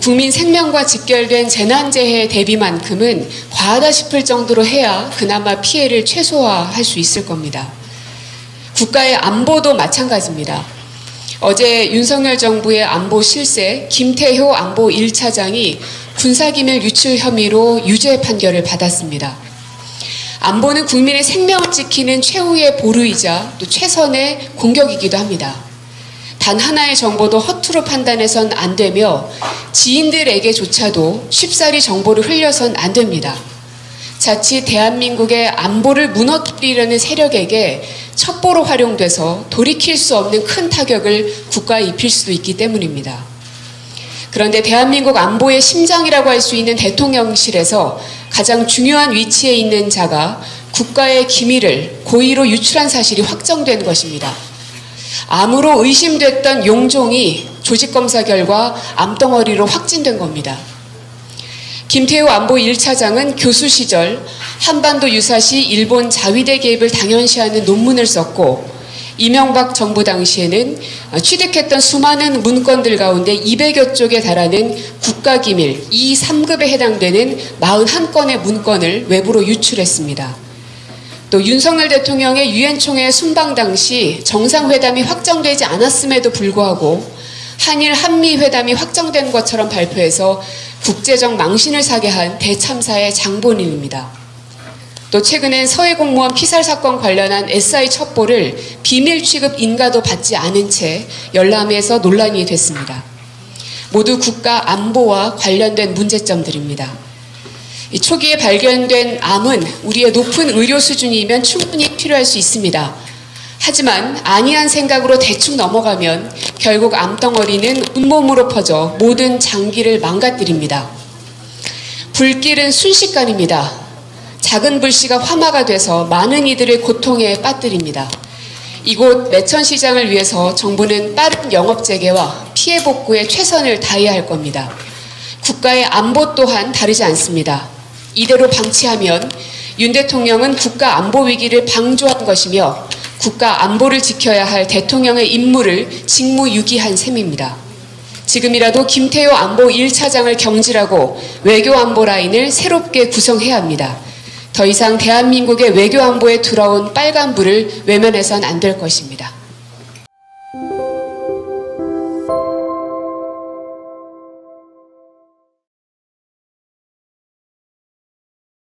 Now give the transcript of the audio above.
국민 생명과 직결된 재난재해 대비만큼은 과하다 싶을 정도로 해야 그나마 피해를 최소화할 수 있을 겁니다. 국가의 안보도 마찬가지입니다. 어제 윤석열 정부의 안보 실세 김태효 안보 1차장이 군사기밀 유출 혐의로 유죄 판결을 받았습니다. 안보는 국민의 생명을 지키는 최후의 보루이자 또 최선의 공격이기도 합니다. 단 하나의 정보도 허투루 판단해선 안 되며 지인들에게조차도 쉽사리 정보를 흘려선 안 됩니다. 자칫 대한민국의 안보를 무너뜨리려는 세력에게 첩보로 활용돼서 돌이킬 수 없는 큰 타격을 국가에 입힐 수도 있기 때문입니다. 그런데 대한민국 안보의 심장이라고 할 수 있는 대통령실에서 가장 중요한 위치에 있는 자가 국가의 기밀을 고의로 유출한 사실이 확정된 것입니다. 암으로 의심됐던 용종이 조직검사 결과 암덩어리로 확진된 겁니다. 김태효 안보 1차장은 교수 시절 한반도 유사시 일본 자위대 개입을 당연시하는 논문을 썼고 이명박 정부 당시에는 취득했던 수많은 문건들 가운데 200여 쪽에 달하는 국가기밀 2, 3급에 해당되는 41건의 문건을 외부로 유출했습니다. 또 윤석열 대통령의 유엔 총회 순방 당시 정상회담이 확정되지 않았음에도 불구하고 한일 한미 회담이 확정된 것처럼 발표해서 국제적 망신을 사게 한 대참사의 장본인입니다. 또 최근엔 서해 공무원 피살 사건 관련한 SI 첩보를 비밀 취급 인가도 받지 않은 채 열람해서 논란이 됐습니다. 모두 국가 안보와 관련된 문제점들입니다. 초기에 발견된 암은 우리의 높은 의료 수준이면 충분히 필요할 수 있습니다. 하지만 안이한 생각으로 대충 넘어가면 결국 암덩어리는 온몸으로 퍼져 모든 장기를 망가뜨립니다. 불길은 순식간입니다. 작은 불씨가 화마가 돼서 많은 이들을 고통에 빠뜨립니다. 이곳 매천시장을 위해서 정부는 빠른 영업재개와 피해 복구에 최선을 다해야 할 겁니다. 국가의 안보 또한 다르지 않습니다. 이대로 방치하면 윤 대통령은 국가 안보 위기를 방조한 것이며 국가 안보를 지켜야 할 대통령의 임무를 직무유기한 셈입니다. 지금이라도 김태효 안보 1차장을 경질하고 외교 안보 라인을 새롭게 구성해야 합니다. 더 이상 대한민국의 외교 안보에 들어온 빨간불을 외면해선 안 될 것입니다.